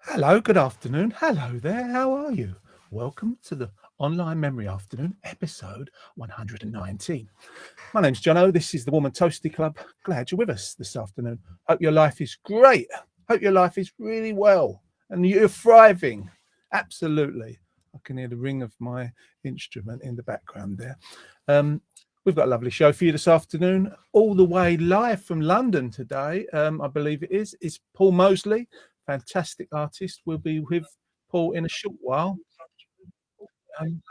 Hello, good afternoon. Hello there. How are you? Welcome to the Online Memory Afternoon, episode 119. My name's Jono. This is the Warm and Toasty Club. Glad you're with us this afternoon. Hope your life is great. Hope your life is really well and you're thriving. Absolutely. I can hear the ring of my instrument in the background there. We've got a lovely show for you this afternoon, all the way live from London today. I believe it is Paul Mosley, fantastic artist. We'll be with Paul in a short while. Um,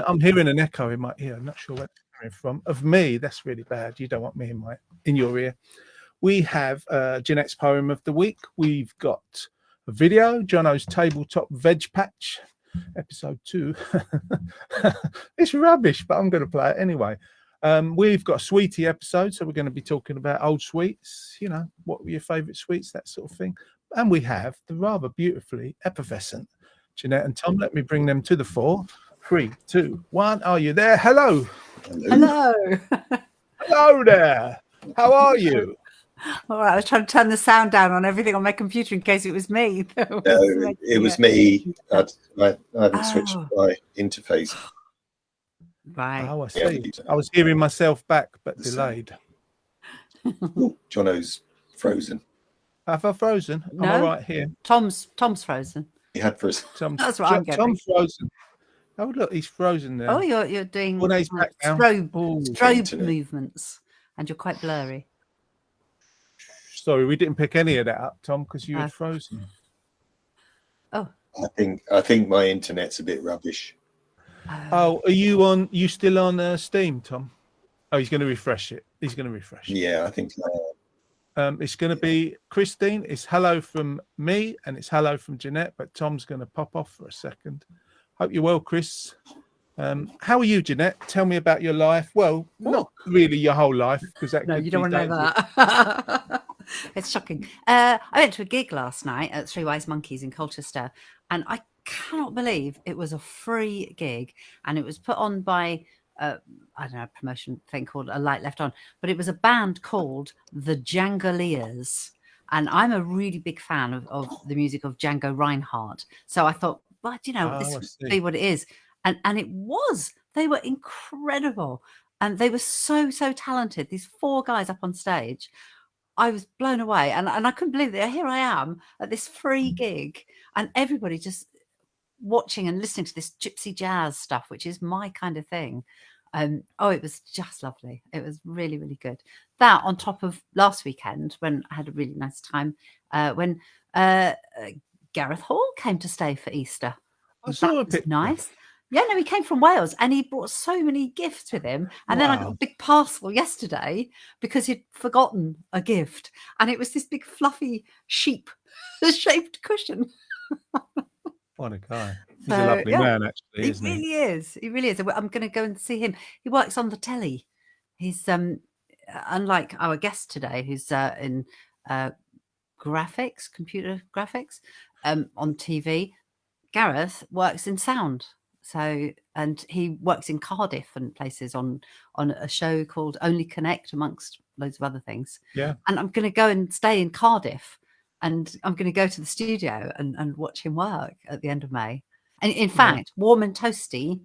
I'm hearing an echo in my ear. I'm not sure where it's coming from. Of me, that's really bad. You don't want me in your ear. We have Jeanette's poem of the week. We've got a video, Jono's tabletop veg patch, episode 2. It's rubbish, but I'm going to play it anyway. We've got a sweetie episode, so we're going to be talking about old sweets. You know, what were your favourite sweets, that sort of thing. And we have the rather beautifully effervescent Jeanette and Tom. Let me bring them to the fore. 3, 2, 1. Are you there? Hello. Hello. Hello there. How are you? All right, I was trying to turn the sound down on everything on my computer in case it was me. No, it was me. I hadn't switched my interface. Right. Oh, I see. I was hearing myself back, but delayed. Jono's frozen. Have I frozen? No. Am I right here? Tom's frozen. He had frozen. That's what I'm getting. Tom's frozen. Oh, look, he's frozen there. Oh, you're doing strobe movements, and you're quite blurry. Sorry, we didn't pick any of that up, Tom, because you had frozen. Oh. I think my internet's a bit rubbish. Oh, are you still on Steam, Tom? Oh, he's going to refresh it. He's going to refresh it. Yeah, I think so. It's going to be Christine. It's hello from me and it's hello from Jeanette, but Tom's going to pop off for a second. Hope you're well, Chris. How are you, Jeanette? Tell me about your life. Well, not really your whole life, because that. No, you don't want to know that. It's shocking. I went to a gig last night at Three Wise Monkeys in Colchester, and I cannot believe it was a free gig, and it was put on by I don't know, a promotion thing called A Light Left On, but it was a band called the Djangoliers, and I'm a really big fan of the music of Django Reinhardt. So I thought, well, this would be what it is, and it was. They were incredible, and they were so talented. These 4 guys up on stage. I was blown away, and I couldn't believe that here I am at this free gig, and everybody just watching and listening to this gypsy jazz stuff, which is my kind of thing. It was just lovely. It was really, really good. That on top of last weekend when I had a really nice time when Gareth Hall came to stay for Easter. That was nice. Yeah, no, he came from Wales and he brought so many gifts with him. And then I got a big parcel yesterday because he'd forgotten a gift. And it was this big fluffy sheep-shaped cushion. What a guy. He's a lovely man, actually, isn't he? He really is. He really is. I'm going to go and see him. He works on the telly. He's, unlike our guest today, who's in computer graphics on TV, Gareth works in sound. So, and he works in Cardiff and places on a show called Only Connect, amongst loads of other things. Yeah. And I'm going to go and stay in Cardiff, and I'm going to go to the studio and watch him work at the end of May. And in fact, Warm and Toasty,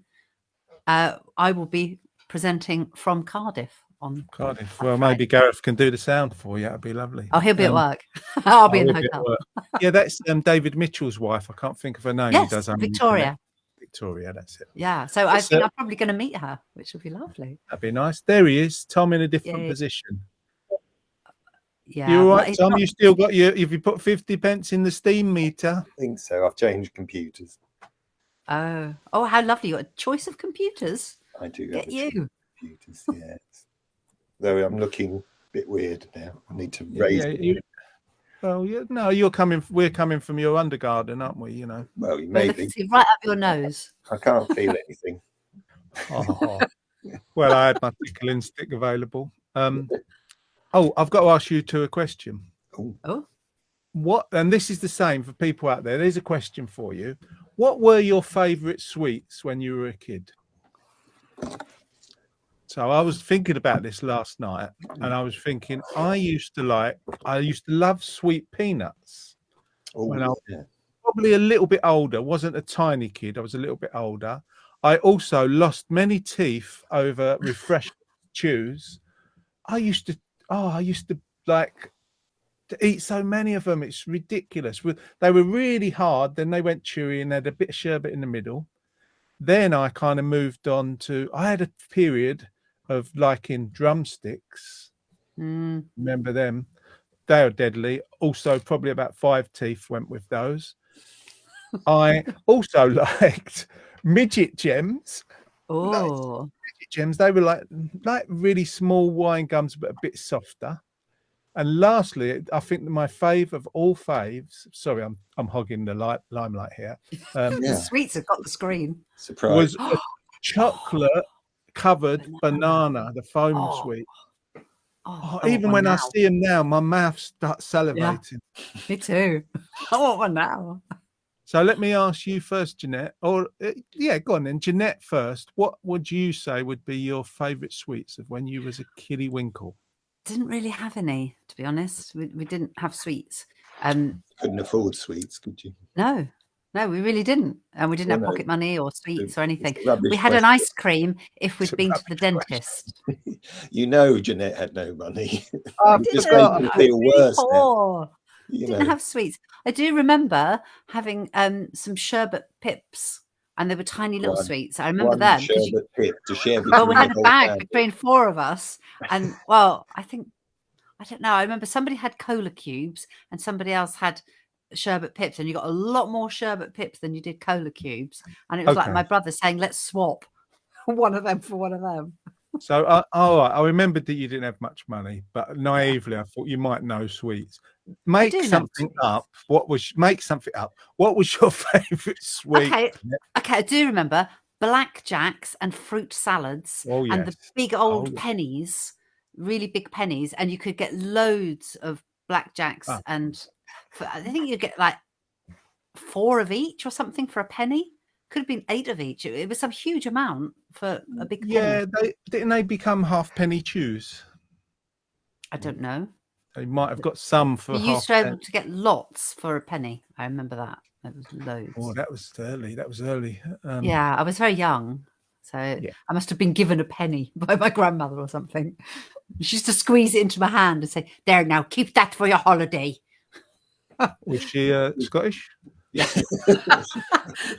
I will be presenting from Cardiff on Cardiff. Well, maybe Gareth can do the sound for you. That'd be lovely. Oh, he'll be at work. I'll be in the hotel. Yeah, that's David Mitchell's wife. I can't think of her name. Yes, he does Victoria. Victoria, that's it. Yeah, so I think I'm probably going to meet her, which will be lovely. That'd be nice. There he is, Tom, in a different position. Yeah, you all right, Tom? You still got have you put 50 pence in the Steam meter? I think so. I've changed computers. Oh, how lovely! You got a choice of computers. I do. Get you computers, yes. Though I'm looking a bit weird now. I need to raise it. Well, no, we're coming from your undergarden, aren't we? Well, maybe. Right up your nose. I can't feel anything. Well, I had my tickling stick available. I've got to ask you a question. Oh. What? And this is the same for people out there. There's a question for you. What were your favourite sweets when you were a kid? So I was thinking about this last night, and I was thinking I used to love sweet peanuts. Oh, when I was yeah. probably a little bit older. Wasn't a tiny kid. I was a little bit older. I also lost many teeth over refreshed chews. I used to like to eat so many of them. It's ridiculous. They were really hard. Then they went chewy and they had a bit of sherbet in the middle. Then I kind of moved on to. I had a period of liking drumsticks. Mm. Remember them? They are deadly. Also, probably about 5 teeth went with those. I also liked midget gems. Oh, Midget gems. They were like really small wine gums, but a bit softer. And lastly, I think that my fave of all faves. Sorry, I'm hogging the limelight here. the Yeah. sweets have got the screen. Surprise. Was a chocolate covered Banana. banana, the foam Oh, sweet. Oh, Oh, even when I see them now, my mouth starts salivating. me too. I want one now. So let me ask you first, Jeanette. Or yeah, go on then, Jeanette first. What would you say would be your favourite sweets of when you was a kiddie winkle? Didn't really have any, to be honest. We didn't have sweets. Couldn't afford sweets, could you? No, we really didn't. And we didn't Well, have no, pocket money or sweets or anything. It's a rubbish We had an question. ice cream if we'd It's a been to the rubbish question. dentist. You know, Jeanette had no money. I You just forgot. make me feel worse now. Poor. You Didn't know, have sweets. I do remember having some sherbet pips, and they were tiny little One- sweets. I remember one them. 'Cause sherbet pip to share well, we between had the a whole bag family. between 4 of us, and well, I don't know. I remember somebody had cola cubes, and somebody else had sherbet pips, and you got a lot more sherbet pips than you did cola cubes. And it was like Okay. my brother saying, "Let's swap one of them for one of them." So I remembered that you didn't have much money, but naively I thought you might know sweets. Make do know something sweets. up. Make something up? What was your favourite sweet? Okay, I do remember blackjacks and fruit salads, Oh and the yes. big Oh, old yeah. pennies, really big pennies, and you could get loads of blackjacks, Ah. and I think you get like 4 of each or something for a penny. Could have been 8 of each. It was some huge amount for a big penny. Yeah, didn't they become halfpenny chews? I don't know. They might have got some for You used to be half. able to get lots for a penny. I remember that. It was loads. Oh, that was early. Yeah, I was very young, so I must have been given a penny by my grandmother or something. She used to squeeze it into my hand and say, "There, now, keep that for your holiday." Was she Scottish? Yeah.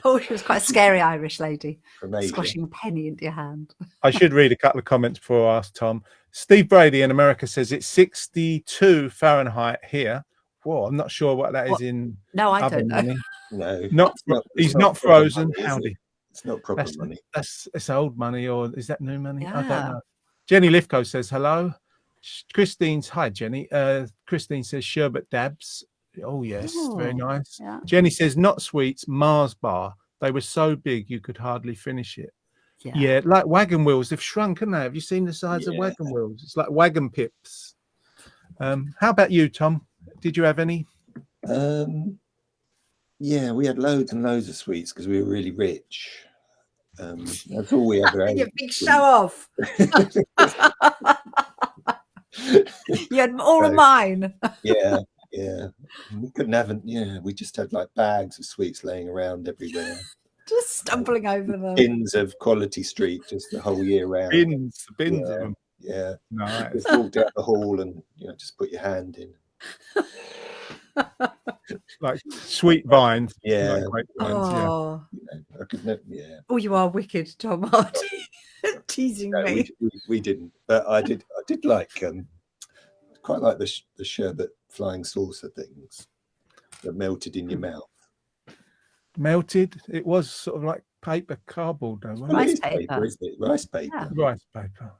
Oh, she was quite a scary Irish lady, From Asia. squashing a penny into your hand. I should read a couple of comments before I ask Tom. Steve Brady in America says it's 62 Fahrenheit here. Whoa, I'm not sure what that is in No, I other don't know. money. No, He's not proper frozen. money, is it? Howdy. It's not proper money. That's old money, or is that new money? I don't Yeah. know. Jenny Lithgow says hello. Hi Jenny. Christine says sherbet dabs. Oh yes, very Oh, nice. yeah. Jenny says not sweets, Mars bar. They were so big you could hardly finish it. Yeah, like wagon wheels. They've shrunk, haven't they? Have you seen the size of Yeah. wagon wheels? It's like wagon pips. How about you, Tom? Did you have any? Yeah, we had loads and loads of sweets because we were really rich. That's all we ever ate. You big show off. You had all of mine. Yeah. We couldn't have. Yeah, we just had like bags of sweets laying around everywhere. Just stumbling over them. Bins of Quality Street just the whole year round. Bins of Yeah. them. Yeah. Nice. Just walked out the hall and just put your hand in. Like sweet vines. Yeah. Like grapevines, yeah. Oh, I could never. Yeah. oh, you are wicked, Tom Hardy. Teasing No, me. we didn't, but I did like quite like the sherbet flying saucer things that melted in your mouth. Melted. It was sort of like paper cardboard, though, wasn't Well, Rice it is paper. isn't it? Rice paper. Yeah. it? Rice paper.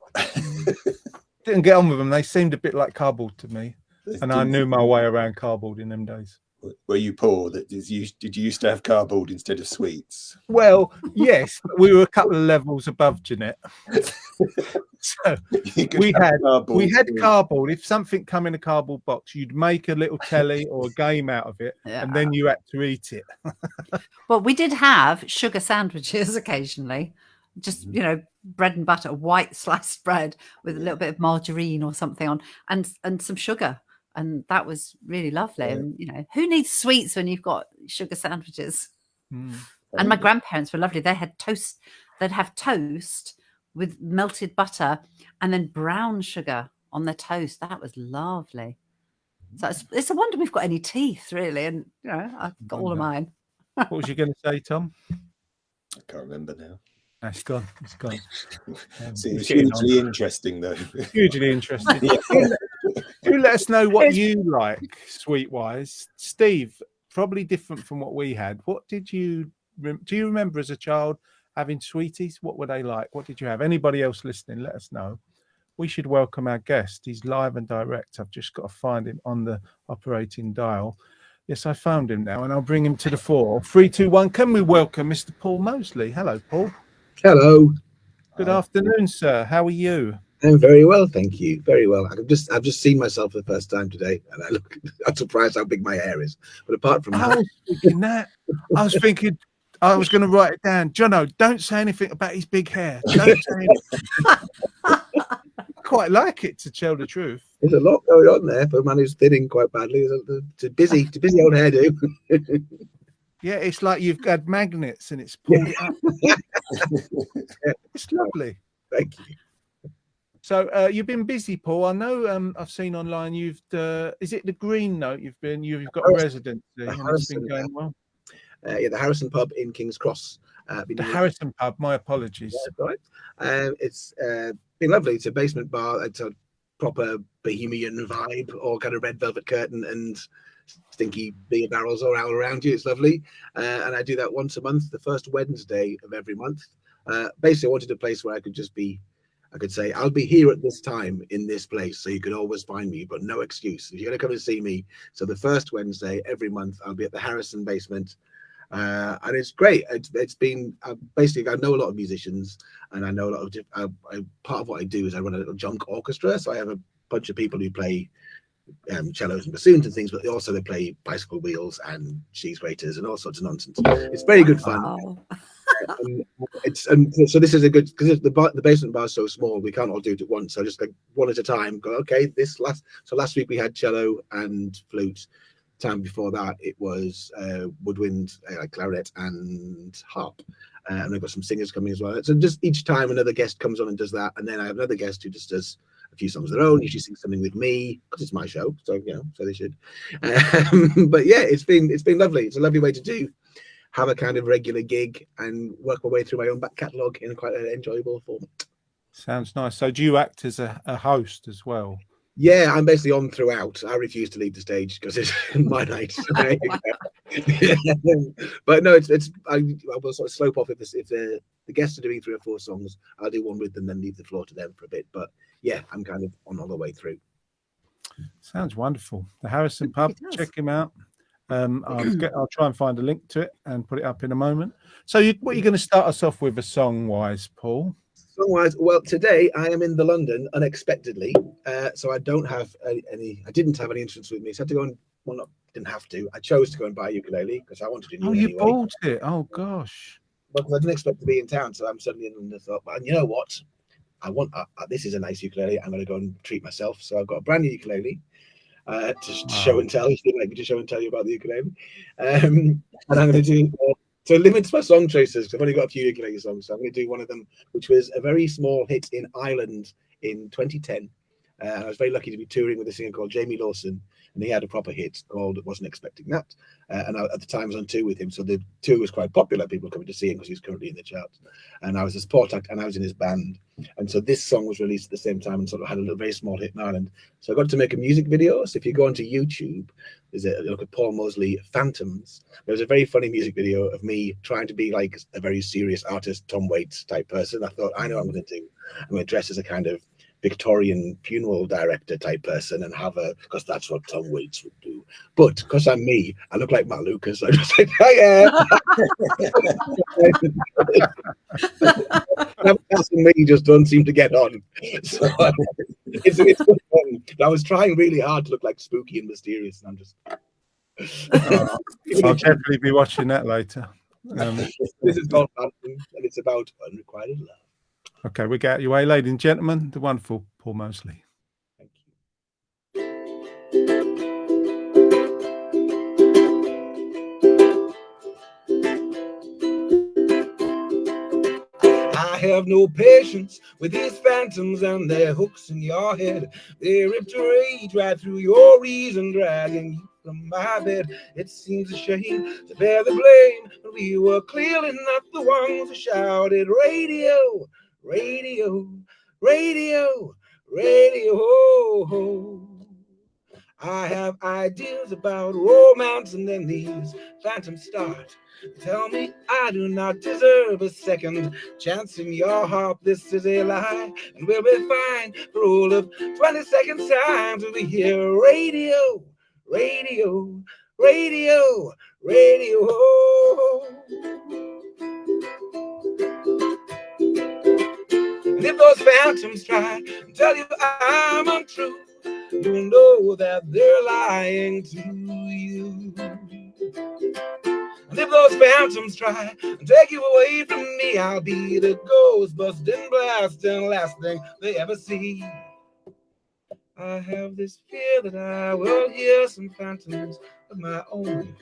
Didn't get on with them. They seemed a bit like cardboard to me, and I knew my way around cardboard in them days. Were you poor? Did you used to have cardboard instead of sweets? Well, yes, but we were a couple of levels above Jeanette. So we had cardboard. If something come in a cardboard box, you'd make a little telly or a game out of it, and then you had to eat it. Well, we did have sugar sandwiches occasionally. Just, bread and butter, white sliced bread with a little bit of margarine or something on, and some sugar. and that was really lovely. Yeah. And you know, who needs sweets when you've got sugar sandwiches? Mm. And my grandparents were lovely. They had toast. They'd have toast with melted butter and then brown sugar on their toast. That was lovely. So it's a wonder we've got any teeth, really. And you know, I've got all of mine. What was you going to say, Tom? I can't remember now. It's gone. It's gone. Seems he's getting hugely interesting, though. Hugely interesting. Yeah. Do let us know what you like, sweet-wise. Steve, probably different from what we had. What did you do? You remember as a child having sweeties? What were they like? What did you have? Anybody else listening? Let us know. We should welcome our guest. He's live and direct. I've just got to find him on the operating dial. Yes, I found him now, and I'll bring him to the fore. 3, 2, 1. Can we welcome Mr. Paul Mosley? Hello, Paul. Hello. Good afternoon, sir. How are you? I'm very well, thank you. Very well. I've just seen myself for the first time today, and I'm surprised how big my hair is. But apart from I was thinking that. I was thinking I was going to write it down. Jono, don't say anything about his big hair. Don't say anything. I quite like it, to tell the truth. there's a lot going on there for a man who's thinning quite badly. It's a busy old hairdo. Yeah, it's like you've had magnets and it's pulled it up. It's lovely. Thank you. So you've been busy, Paul. I know I've seen online you've is it the Green Note you've got a residency and it's been going well? Yeah, the Harrison pub in King's Cross. The Harrison pub, my apologies. Yeah, right. It's been lovely. It's a basement bar. It's a proper bohemian vibe, all kind of red velvet curtain and stinky beer barrels all around you. It's lovely. And I do that once a month, the first Wednesday of every month. Basically, I wanted a place where I could just be, I could say, I'll be here at this time in this place, so you could always find me, but no excuse. If you're going to come and see me, so the first Wednesday every month, I'll be at the Harrison basement. And it's great. It's been basically, I know a lot of musicians, and I know a lot of part of what I do is I run a little junk orchestra. So I have a bunch of people who play cellos and bassoons and things, but also they play bicycle wheels and cheese graters and all sorts of nonsense. It's very good fun. Wow. So this is a good, because the basement bar is so small, we can't all do it at once. So just like one at a time. Go, okay, last week we had cello and flute. Time before that it was woodwind, clarinet and harp, and I've got some singers coming as well. So just each time another guest comes on and does that, and then I have another guest who just does a few songs of their own, usually sings something with me because it's my show, so so they should. But yeah, it's been lovely. It's a lovely way to have a kind of regular gig and work my way through my own back catalogue in quite an enjoyable format. Sounds nice. So do you act as a host as well? Yeah, I'm basically on throughout. I refuse to leave the stage because it's my night. But no, I will sort of slope off if the guests are doing 3 or 4 songs. I'll do one with them, then leave the floor to them for a bit. But yeah, I'm kind of on all the way through. Sounds wonderful. The Harrison pub, check him out. I'll try and find a link to it and put it up in a moment. So what are you going to start us off with, a song-wise, Paul? Song-wise, well, today I am in the London unexpectedly, so I don't have any. I didn't have any instruments with me, so I had to go and didn't have to. I chose to go and buy a ukulele because I wanted to do it you anyway. bought it? Oh gosh! Because I didn't expect to be in town, so I'm suddenly in London. Thought, and you know what? I want this is a nice ukulele. I'm going to go and treat myself. So I've got a brand new ukulele to show and tell. You didn't like me to show and tell you about the ukulele, and I'm going to do. So limits my song choices. I've only got a few ukulele songs, so I'm going to do one of them, which was a very small hit in Ireland in 2010. I was very lucky to be touring with a singer called Jamie Lawson, and he had a proper hit called "Wasn't Expecting That." And at the time, I was on tour with him, so the tour was quite popular. People coming to see him because he's currently in the charts. And I was a support act, and I was in his band. And so this song was released at the same time, and sort of had a little very small hit in Ireland. So I got to make a music video. So if you go onto YouTube, there's a look at Paul Mosley Phantoms. There was a very funny music video of me trying to be like a very serious artist, Tom Waits type person. I thought, I know what I'm going to do. I'm going to dress as a kind of Victorian funeral director type person and have because that's what Tom Waits would do. But because I'm me, I look like Matt Lucas. I just like, hiya. That's me just don't seem to get on. So it's good fun. I was trying really hard to look like spooky and mysterious, and I'm just. I'll definitely be watching that later. This is called Phantom, and it's about unrequited love. Okay, we get your way, ladies and gentlemen, the wonderful Paul Mosley. Thank you. have no patience with these phantoms and their hooks in your head. They rip to rage right through your reason, dragging you from my bed. It seems a shame to bear the blame, but we were clearly not the ones who shouted radio, radio, radio, radio. I have ideas about romance, and then these phantoms start. Tell me I do not deserve a second chance in your heart. This is a lie, and we'll be fine for all of 20 seconds time till we hear radio, radio, radio, radio. And if those phantoms try and tell you I'm untrue, you know that they're lying to you. And if those phantoms try and take you away from me, I'll be the ghost busting, blasting, last thing they ever see. I have this fear that I will hear some phantoms of my own.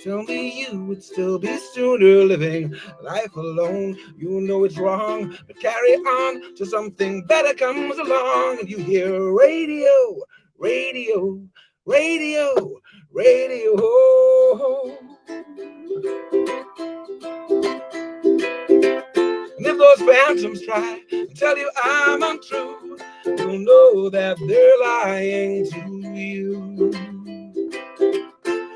Tell me you would still be sooner living life alone. You know it's wrong, but carry on till something better comes along. And you hear radio, radio, radio, radio. And if those phantoms try and tell you I'm untrue, you'll know that they're lying to you.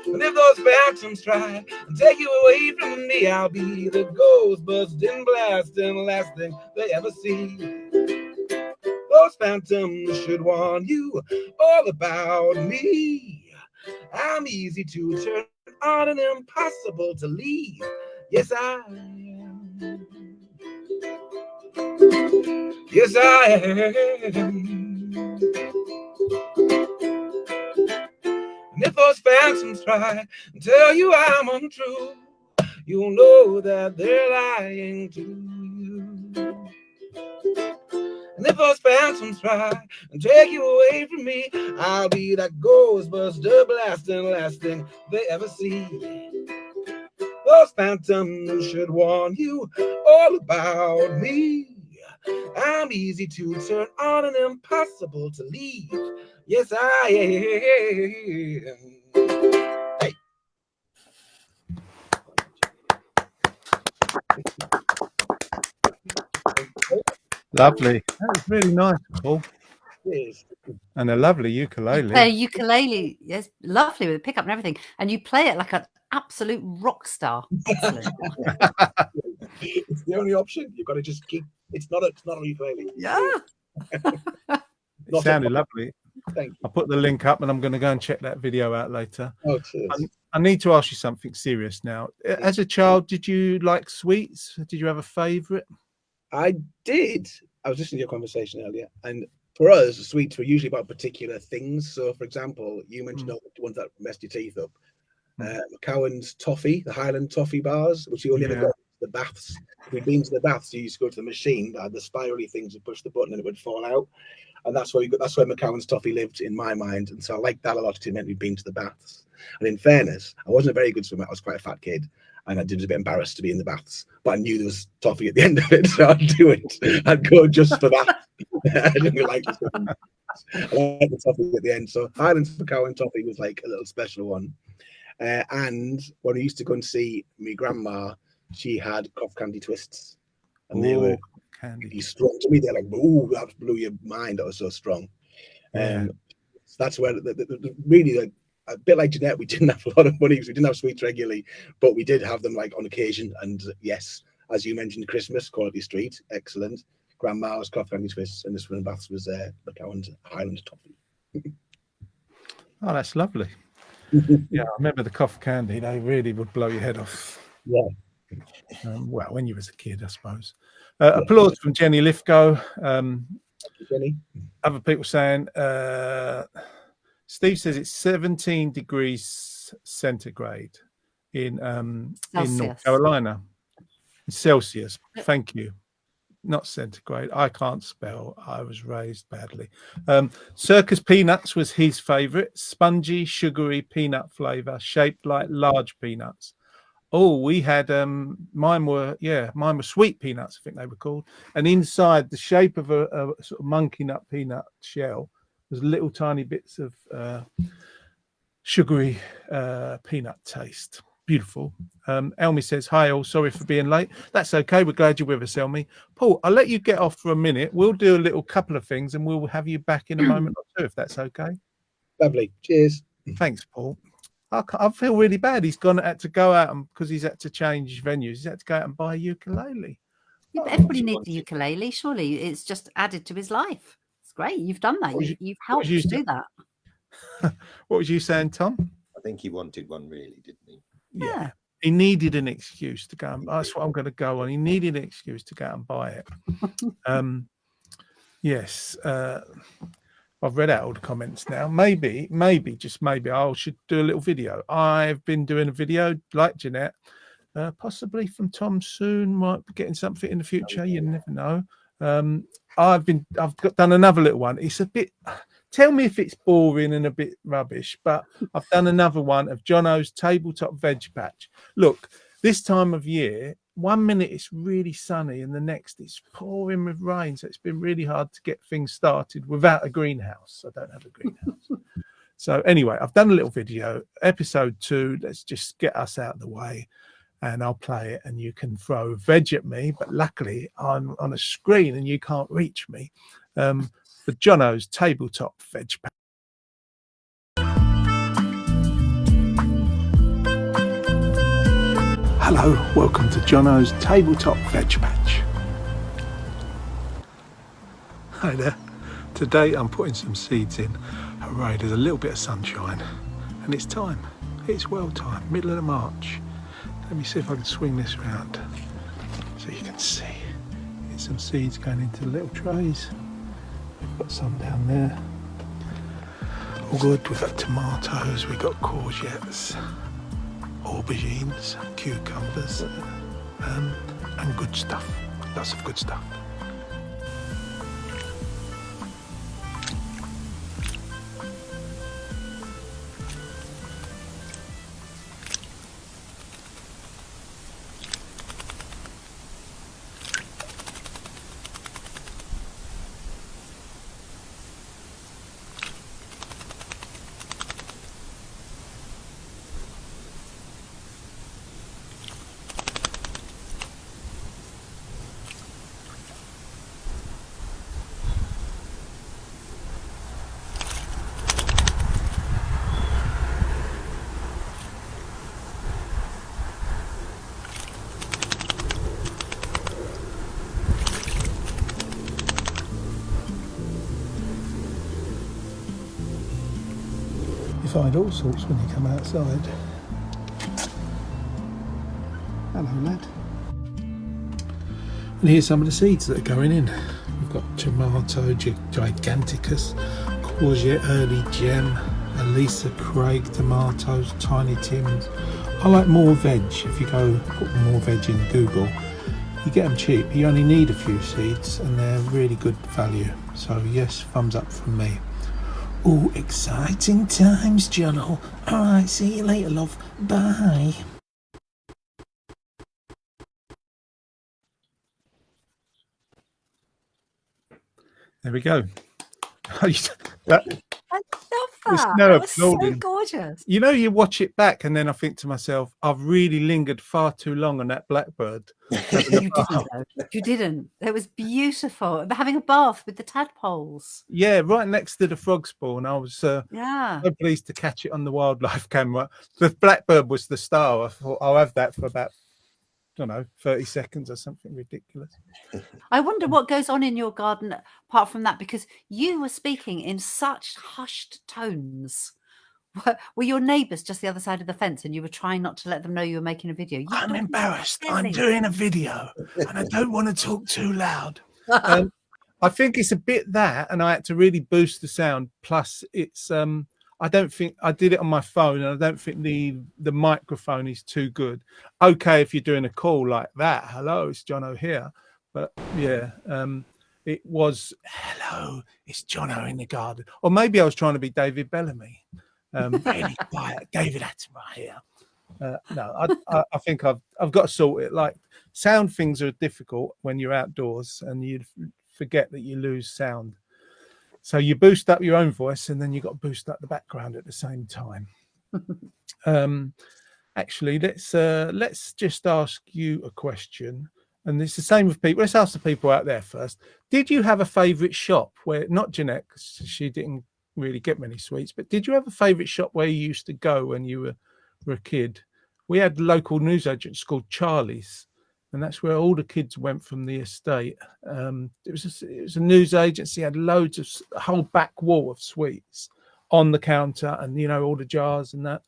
And if those phantoms try and take you away from me, I'll be the ghost busting, blasting, last thing they ever see. Those phantoms should warn you all about me. I'm easy to turn on and impossible to leave. Yes, I am. Yes, I am. And if those phantoms try and tell you I'm untrue, you'll know that they're lying to you. And if those phantoms try and take you away from me, I'll be that ghostbuster blasting, last thing they ever see. Those phantoms should warn you all about me. I'm easy to turn on and impossible to leave. Yes, I am. Hey. Lovely. That was really nice, Paul. Yes. And a lovely ukulele. Play a ukulele, yes, lovely with a pickup and everything, and you play it like an absolute rock star. Excellent. It's the only option. You've got to just keep. It's not a ukulele. Yeah. It sounded lovely. Thank you. I'll put the link up and I'm going to go and check that video out later. Oh, cheers. I need to ask you something serious now. As a child, did you like sweets? Did you have a favourite? I did. I was listening to your conversation earlier, and for us, sweets were usually about particular things. So, for example, you mentioned all the ones that messed your teeth up. McCowan's toffee, the Highland toffee bars, which you only ever got the baths. If we'd been to the baths, you used to go to the machine that had the spirally things. You push the button and it would fall out. And that's where McCowan's toffee lived in my mind. And so I liked that a lot because it meant we'd been to the baths. And in fairness, I wasn't a very good swimmer. I was quite a fat kid. And I was a bit embarrassed to be in the baths. But I knew there was toffee at the end of it, so I'd do it. I'd go just for that. I didn't like the toffee at the end. So Highland McCowan toffee was like a little special one. And when I used to go and see my grandma, she had cough candy twists. And they were really strong. To me, they're like, ooh, that blew your mind. That was so strong. So that's where really a bit like Jeanette, we didn't have a lot of money because we didn't have sweets regularly, but we did have them like on occasion. And yes, as you mentioned, Christmas, Quality Street, excellent. Grandma's cough candy twists, and this one in Baths was McCowan's Highland toffee. Oh, that's lovely. Yeah, I remember the cough candy. They really would blow your head off. Yeah. Well, when you was a kid, I suppose. Applause from Jenny Lithgow. Jenny. Other people saying, Steve says it's 17 degrees centigrade in North Carolina. Celsius. Thank you. Not centigrade. I can't spell. I was raised badly. Circus Peanuts was his favourite. Spongy, sugary peanut flavour, shaped like large peanuts. Oh, we had mine were sweet peanuts, I think they were called. And inside the shape of a sort of monkey nut peanut shell was little tiny bits of sugary peanut taste. Beautiful. Elmy says, hi all, sorry for being late. That's okay, we're glad you're with us, Elmy. Paul, I'll let you get off for a minute. We'll do a little couple of things and we'll have you back in a moment or two, if that's okay. Lovely. Cheers. Thanks, Paul. I feel really bad. He's had to go out and because he's had to change venues, he's had to go out and buy a ukulele. Yeah, but everybody needs a ukulele. Surely it's just added to his life. It's great. You've done that. You've helped to do that. What was you saying, Tom? I think he wanted one, really, didn't he? Yeah. He needed an excuse to go. That's what I'm going to go on. He needed an excuse to go and buy it. Yes. I've read out all the comments now. Maybe, just maybe, I should do a little video. I've been doing a video like Jeanette, possibly from Tom soon. Might be getting something in the future. You never know. I've done another little one. It's a bit. Tell me if it's boring and a bit rubbish, but I've done another one of Jono's tabletop veg patch. Look, this time of year, 1 minute it's really sunny and the next it's pouring with rain. So it's been really hard to get things started without a greenhouse. I don't have a greenhouse. So anyway, I've done a little video, episode 2. Let's just get us out of the way and I'll play it and you can throw veg at me. But luckily I'm on a screen and you can't reach me. For Jono's tabletop veg patch. Hello, welcome to Jono's tabletop veg patch. Hi there. Today I'm putting some seeds in. Hooray, there's a little bit of sunshine and it's time. It's well time, middle of March. Let me see if I can swing this around so you can see. Get some seeds going into little trays. We've got some down there. All good. We've got tomatoes, we've got courgettes, aubergines, cucumbers, and good stuff. Lots of good stuff. You find all sorts when you come outside. Hello, lad. And here's some of the seeds that are going in. We've got tomato giganticus, courgette early gem, Elisa Craig tomatoes, tiny tims. I like more veg. If you go put more veg in Google, you get them cheap. You only need a few seeds and they're really good value. So yes, thumbs up from me. Oh, exciting times, Jono. All right, see you later, love. Bye. There we go. I love that. no That was so applauding. gorgeous. You know, you watch it back and then I think to myself, I've really lingered far too long on that blackbird. You didn't, though. You didn't. It was beautiful. Having a bath with the tadpoles. Yeah, right next to the frog spawn. I was Yeah. so pleased to catch it on the wildlife camera. The blackbird was the star. I thought I'll have that for about, I don't know, 30 seconds or something ridiculous. I wonder what goes on in your garden apart from that, because you were speaking in such hushed tones. Were your neighbours just the other side of the fence and you were trying not to let them know you were making a video? You I'm don't embarrassed. silly. I'm doing a video and I don't want to talk too loud. I think it's a bit that, and I had to really boost the sound. Plus, it's I don't think I did it on my phone, and I don't think the microphone is too good. Okay, if you're doing a call like that, hello, it's Jono here. But yeah, it was hello, it's Jono in the garden. Or maybe I was trying to be David Bellamy. Really quiet, David Attenborough here. No, I think I've got to sort it. Like sound things are difficult when you're outdoors, and you forget that you lose sound. So you boost up your own voice, and then you got to boost up the background at the same time. Actually, let's just ask you a question, and it's the same with people. Let's ask the people out there first. Did you have a favourite shop where, not Jeanette, because she didn't really get many sweets, but did you have a favourite shop where you used to go when you were a kid? We had local newsagents called Charlie's, and that's where all the kids went from the estate. It was a news agency, had loads of a whole back wall of sweets on the counter, and all the jars and that.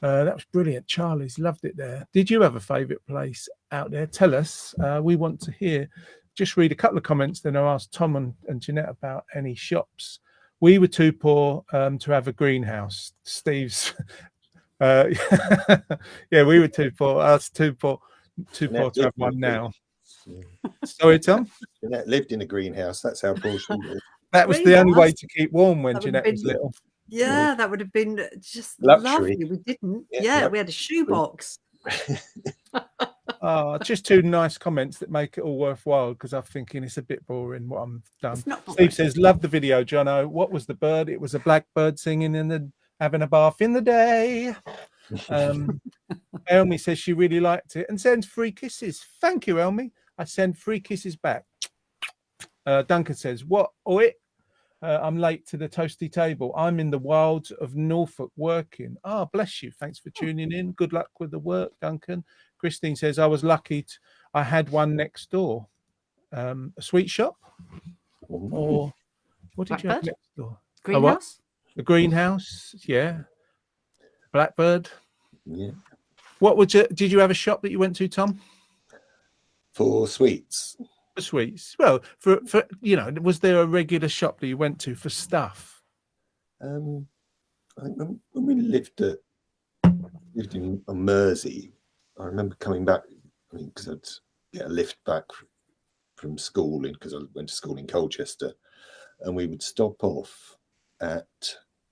That was brilliant. Charlie's, loved it there. Did you have a favourite place out there? Tell us. We want to hear. Just read a couple of comments, then I'll ask Tom and Jeanette about any shops. We were too poor to have a greenhouse. Steve's. Yeah, we were too poor. Us too poor to have one now. Sorry, Tom. Jeanette lived in a greenhouse. That's how poor she was. That was the only way to keep warm when Jeanette was little. Yeah, that would have been just Luxury. lovely. We didn't. Yeah, We had a shoebox. Just two nice comments that make it all worthwhile, because I'm thinking it's a bit boring what I'm done. It's not boring. Steve says, love the video, Jono. What was the bird? It was a blackbird singing and then having a bath in the day. Elmy says she really liked it and sends 3 kisses. Thank you, Elmy. I send 3 kisses back. Duncan says, what? Oi? I'm late to the toasty table. I'm in the wilds of Norfolk working. Bless you. Thanks for tuning in. Good luck with the work, Duncan. Christine says, I was lucky. I had one next door. A sweet shop? Or what did you have next door? Greenhouse? A greenhouse, yeah. Blackbird. Yeah. Did you have a shop that you went to, Tom? For sweets. For sweets. Well, for was there a regular shop that you went to for stuff? I think when we lived in Mersey, I remember coming back. Because I'd get a lift back from school, because I went to school in Colchester, and we would stop off at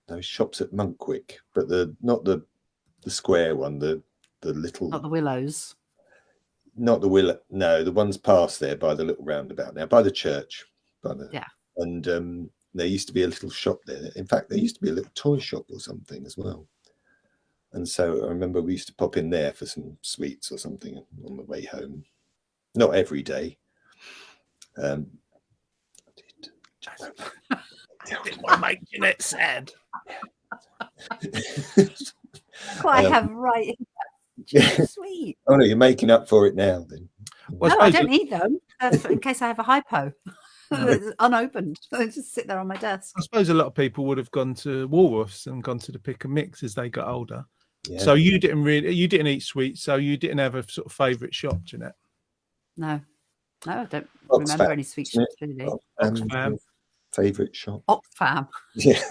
those shops at Monkwick, but not the square one, the little, Not the Willows. Not the Willow. No, the ones past there by the little roundabout now, by the church. And there used to be a little shop there. In fact, there used to be a little toy shop or something as well. And so I remember we used to pop in there for some sweets or something on the way home. Not every day. I didn't want to make Jeanette sad. I have right. Sweet. Oh no, you're making up for it now then. Well, No, I don't eat them in case I have a hypo. It's unopened. I just sit there on my desk. I suppose a lot of people would have gone to Woolworths and gone to the pick and mix as they got older. Yeah. So you didn't eat sweets, so you didn't have a sort of favourite shop, Jeanette? No, I don't Oxfam, remember any sweet shops really. Oxfam. Favourite shop. Oxfam. Yeah.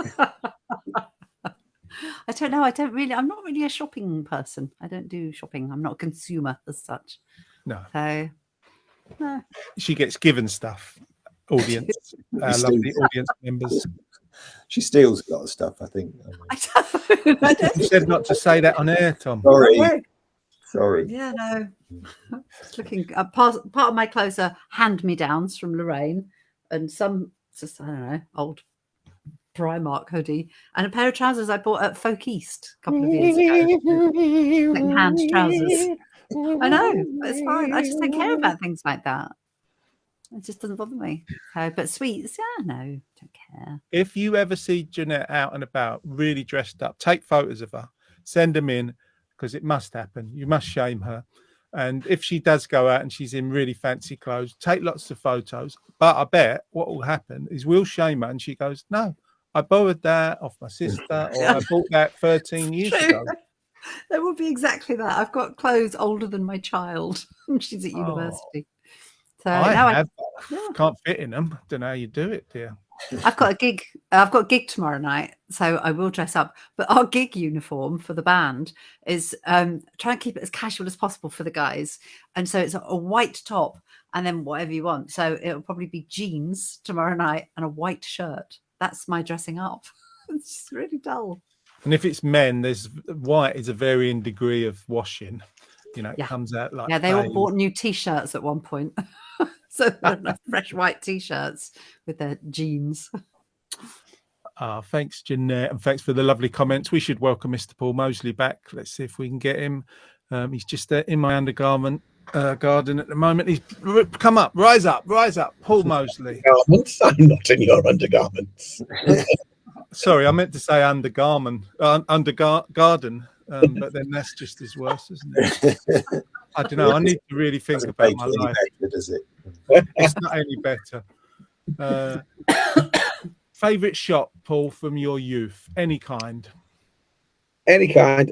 I don't know. I'm not really a shopping person. I don't do shopping. I'm not a consumer as such. No. So, no. She gets given stuff. Audience, lovely audience members. She steals a lot of stuff, I think. I don't. You said not to say that on air, Tom. Sorry. Yeah, no. It's looking. Part of my clothes are hand-me-downs from Lorraine, and some just I don't know old Primark hoodie, and a pair of trousers I bought at Folk East a couple of years ago. Second-hand trousers. I know, but it's fine. I just don't care about things like that. It just doesn't bother me. But sweets, yeah, no, don't care. If you ever see Jeanette out and about, really dressed up, take photos of her, send them in, because it must happen. You must shame her. And if she does go out and she's in really fancy clothes, take lots of photos. But I bet what will happen is we'll shame her and she goes, no, I borrowed that off my sister, or I bought that 13 years ago. That would be exactly that. I've got clothes older than my child. She's at university. So I can't fit in them. Don't know how you do it, dear. I've got a gig. I've got a gig tomorrow night, so I will dress up. But our gig uniform for the band is try and keep it as casual as possible for the guys. And so it's a white top and then whatever you want. So it'll probably be jeans tomorrow night and a white shirt. That's my dressing up. It's just really dull. And if it's men, there's white is a varying degree of washing. You know, it Yeah. comes out like Yeah, they all beige. bought new T-shirts at one point. So they're fresh white T-shirts with their jeans. Thanks, Jeanette, and thanks for the lovely comments. We should welcome Mr. Paul Mosley back. Let's see if we can get him. He's just in my undergarment garden at the moment. He's come up, rise up, Paul Mosley. Garments? I'm not in your undergarments. Sorry, I meant to say undergarment, garden, but then that's just as worse, isn't it? I don't know. I need to really think Doesn't about make my it any life. better, does it? It's not any better. Favorite shop, Paul, from your youth, any kind? Any kind.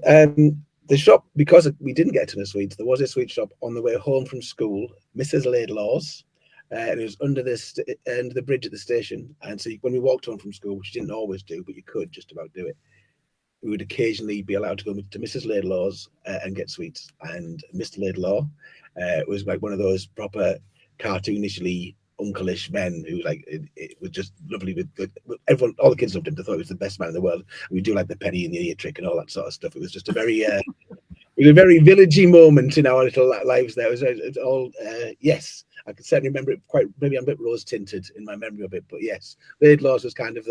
The shop, because we didn't get to the sweets, there was a sweet shop on the way home from school, Mrs. Laidlaw's. And it was under the bridge at the station. And so when we walked home from school, which you didn't always do, but you could just about do it, we would occasionally be allowed to go to Mrs. Laidlaw's and get sweets. And Mr. Laidlaw was like one of those proper cartoonishly uncle-ish men who it was just lovely with everyone. All the kids loved him. They thought he was the best man in the world. We do like the penny in the ear trick and all that sort of stuff. It was just a very it was a very villagey moment in our little lives there. It was all yes, I can certainly remember it quite. Maybe I'm a bit rose tinted in my memory of it, but yes, Laidlaw's was kind of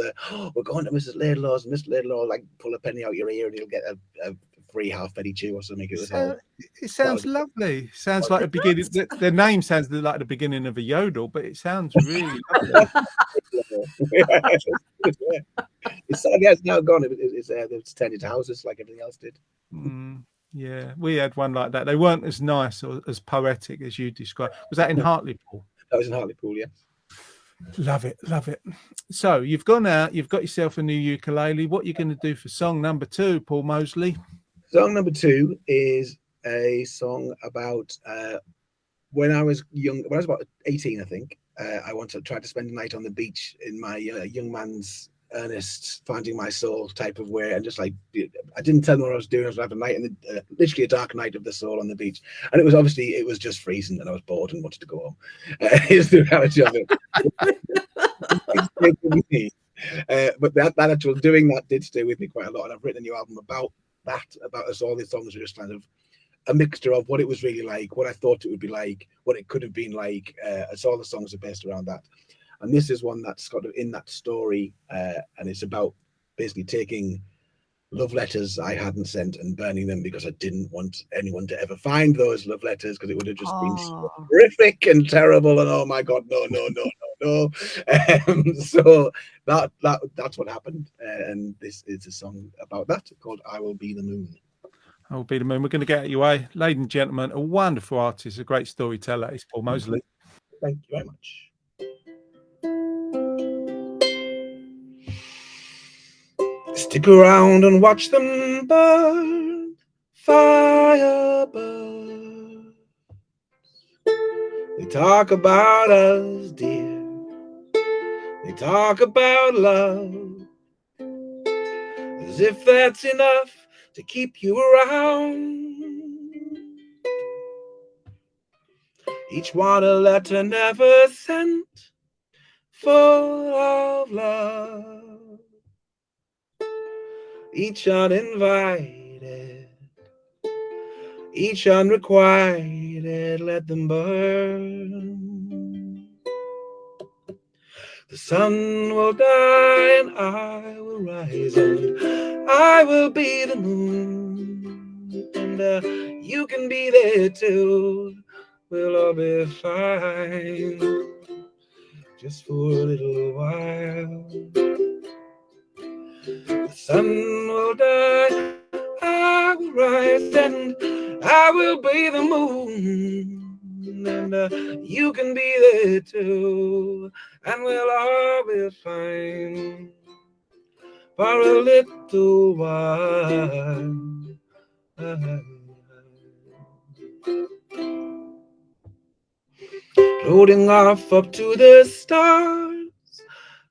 we're going to Mrs. Laidlaw's, and Mr. Laidlaw like pull a penny out your ear and you'll get a free half-penny chew or something. It was all. It sounds lovely. Sounds like the beginning. The name sounds like the beginning of a yodel, but it sounds really lovely. It's sadly it's now gone. It's turned into houses like everything else did. Yeah, we had one like that. They weren't as nice or as poetic as you described. Was that in Hartlepool? That was in Hartlepool, yes. Love it, love it. So you've gone out, you've got yourself a new ukulele. What are you going to do for song number 2, Paul Mosley? Song number 2 is a song about when I was young. When I was about 18, I think, I wanted to try to spend a night on the beach in my young man's earnest, finding my soul type of way, and just like I didn't tell them what I was doing. I was having a night in the literally a dark night of the soul on the beach, and it was just freezing, and I was bored and wanted to go home. Is the reality of it. But that actual doing that did stay with me quite a lot, and I've written a new album about us. All these songs are just kind of a mixture of what it was really like, what I thought it would be like, what it could have been like. So all the songs are based around that. And this is one that's got in that story, and it's about basically taking love letters I hadn't sent and burning them because I didn't want anyone to ever find those love letters, because it would have just been so horrific and terrible. And oh my God, no. So that's what happened. And this is a song about that called "I Will Be the Moon." I Will Be the Moon. We're going to get your way, ladies and gentlemen. A wonderful artist, a great storyteller. It's Paul Mosley. Thank you very much. Stick around and watch them burn, firebirds. They talk about us, dear. They talk about love, as if that's enough to keep you around. Each one a letter never sent, full of love. Each uninvited, each unrequited, let them burn. The sun will die and I will rise, and I will be the moon, and you can be there too. We'll all be fine, just for a little while. The sun will die, I will rise, and I will be the moon, and you can be there too, and we'll all be fine for a little while. Floating off up to the stars,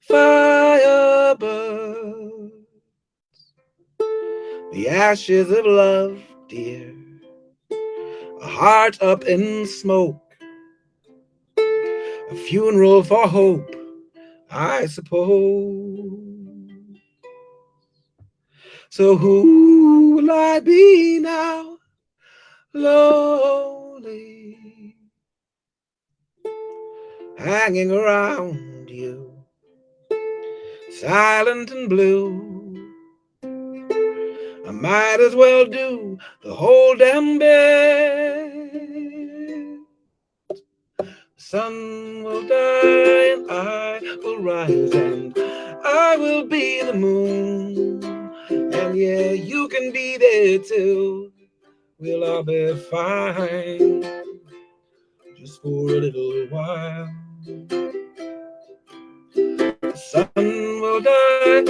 firebirds, the ashes of love, dear, a heart up in smoke, a funeral for hope, I suppose. So who will I be now? Lonely, hanging around you, silent and blue. I might as well do the whole damn bit. Sun will die and I will rise, and I will be the moon. And yeah, you can be there too. We'll all be fine, just for a little while. The sun will die,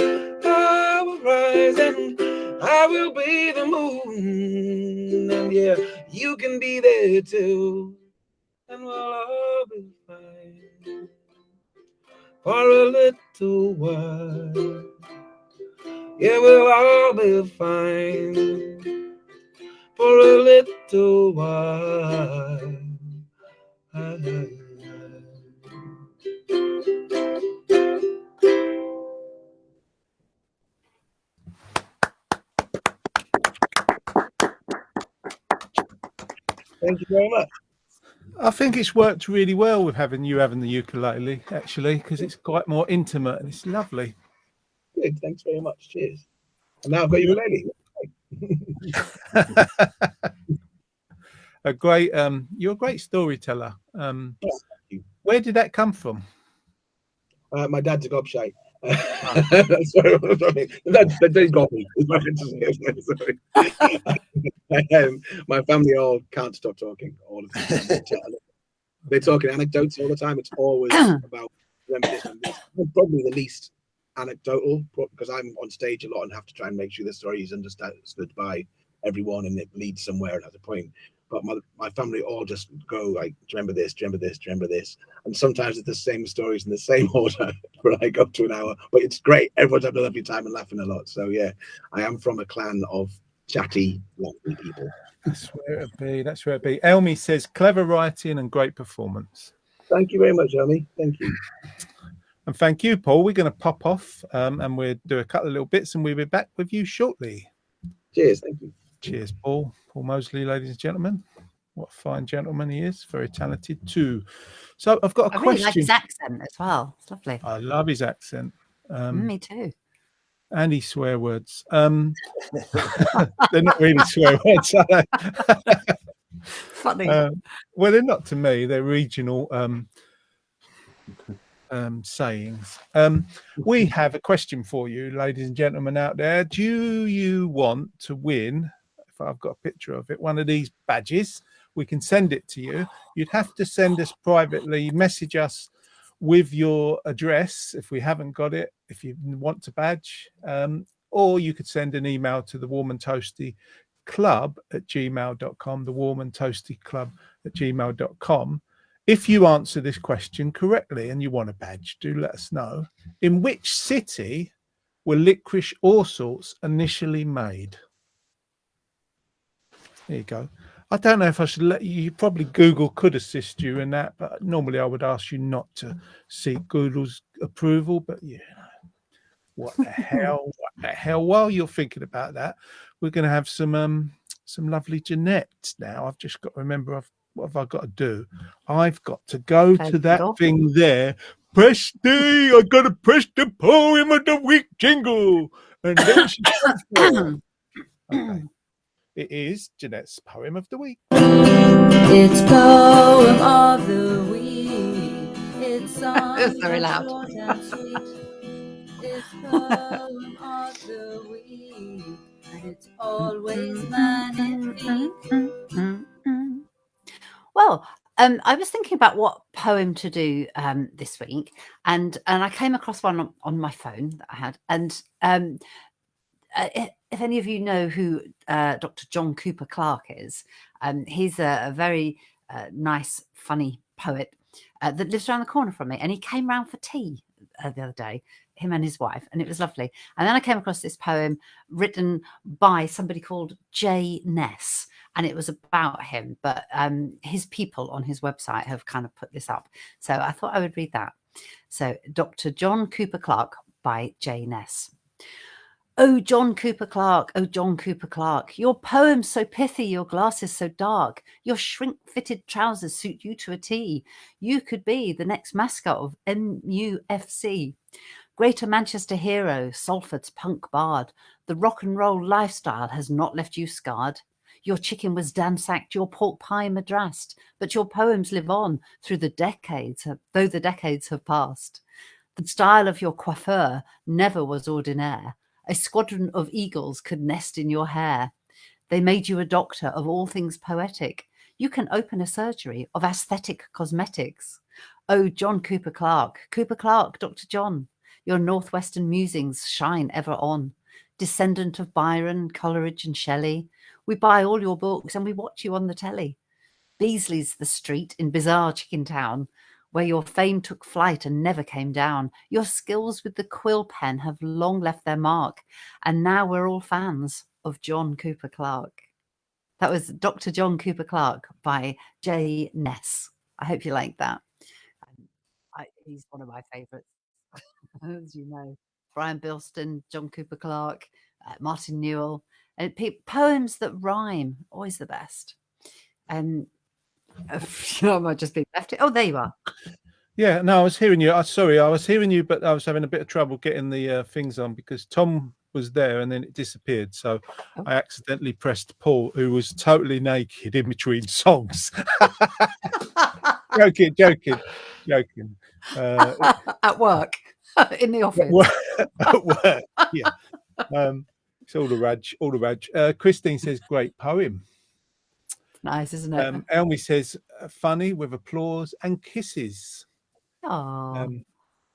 I will rise, and I will be the moon. And yeah, you can be there too, and we'll all be fine for a little while. Yeah, we'll all be fine for a little while. Thank you very much. I think it's worked really well with having the ukulele, actually, because it's quite more intimate and it's lovely. Good. Thanks very much. Cheers. And now I've got your lady. You're a great storyteller. Thank you. Where did that come from? My dad's a gobshite. Sorry, that got me. Sorry. My family all can't stop talking all of the time. They're talking anecdotes all the time. It's always about remember this and this. I'm probably the least anecdotal because I'm on stage a lot and have to try and make sure the story is understood by everyone and it leads somewhere and has a point. But my family all just go like, do you remember this? Do you remember this? Do you remember this? And sometimes it's the same stories in the same order for like up to an hour. But it's great. Everyone's having a lovely time and laughing a lot. So yeah, I am from a clan of chatty, lovely people. That's where it be. That's where it be. Elmi says clever writing and great performance. Thank you very much, Elmi. Thank you. And thank you, Paul. We're going to pop off and we'll do a couple of little bits and we'll be back with you shortly. Cheers. Thank you. Cheers, Paul. Paul Mosley, ladies and gentlemen. What a fine gentleman he is. Very talented too. So I've got a question. I really like his accent as well. It's lovely. I love his accent. Me too. And his swear words. They're not really swear words, are they? Funny. Well, they're not to me. They're regional sayings. We have a question for you, ladies and gentlemen out there. Do you want to win, if I've got a picture of it, one of these badges? We can send it to you. You'd have to send us privately, message us with your address if we haven't got it, if you want to badge, or you could send an email to the Warm and Toasty Club at gmail.com, the Warm and Toasty Club at gmail.com. If you answer this question correctly and you want a badge, do let us know. In which city were licorice all sorts initially made? There you go. I don't know if I should let you, probably Google could assist you in that, but normally I would ask you not to seek Google's approval, but you know, what the hell, while you're thinking about that, we're going to have some lovely Jeanette now. I've just got to remember, what have I got to do? I've got to go to that thing there. Press the, I got to press the poem of the week jingle. And then she okay. It is Jeanette's poem of the week. It's poem of the week. It's It's very loud. short and sweet. It's poem of the week, and it's always magnifique. Well, I was thinking about what poem to do this week, and I came across one on my phone that I had, and if any of you know who Dr. John Cooper Clarke is, he's a very nice, funny poet that lives around the corner from me, and he came round for tea the other day, him and his wife, and it was lovely. And then I came across this poem written by somebody called Jay Ness, and it was about him, but his people on his website have kind of put this up, so I thought I would read that. So Dr. John Cooper Clarke by Jay Ness. Oh, John Cooper Clarke, oh, John Cooper Clarke, your poem's so pithy, your glasses so dark, your shrink-fitted trousers suit you to a T. You could be the next mascot of MUFC. Greater Manchester hero, Salford's punk bard. The rock and roll lifestyle has not left you scarred. Your chicken was dam-sacked, your pork pie madrassed, but your poems live on through the decades, though the decades have passed. The style of your coiffure never was ordinaire. A squadron of eagles could nest in your hair. They made you a doctor of all things poetic. You can open a surgery of aesthetic cosmetics. Oh, John Cooper Clarke, Dr. John, your northwestern musings shine ever on. Descendant of Byron, Coleridge and Shelley, we buy all your books and we watch you on the telly. Beasley's the street in bizarre Chicken Town, where your fame took flight and never came down. Your skills with the quill pen have long left their mark, and now we're all fans of John Cooper Clarke. That was Dr. John Cooper Clarke by J. Ness. I hope you like that. He's one of my favourites, as you know. Brian Bilston, John Cooper Clarke, Martin Newell, and poems that rhyme, always the best. And I might just be left. Oh, there you are. Yeah, no, I was hearing you. Sorry, I was hearing you, but I was having a bit of trouble getting the things on because Tom was there and then it disappeared. So I accidentally pressed Paul, who was totally naked in between songs. joking. At work, in the office. At work, yeah. It's all the rage. Christine says, great poem. Nice, isn't it? Elmy says, funny with applause and kisses. Oh.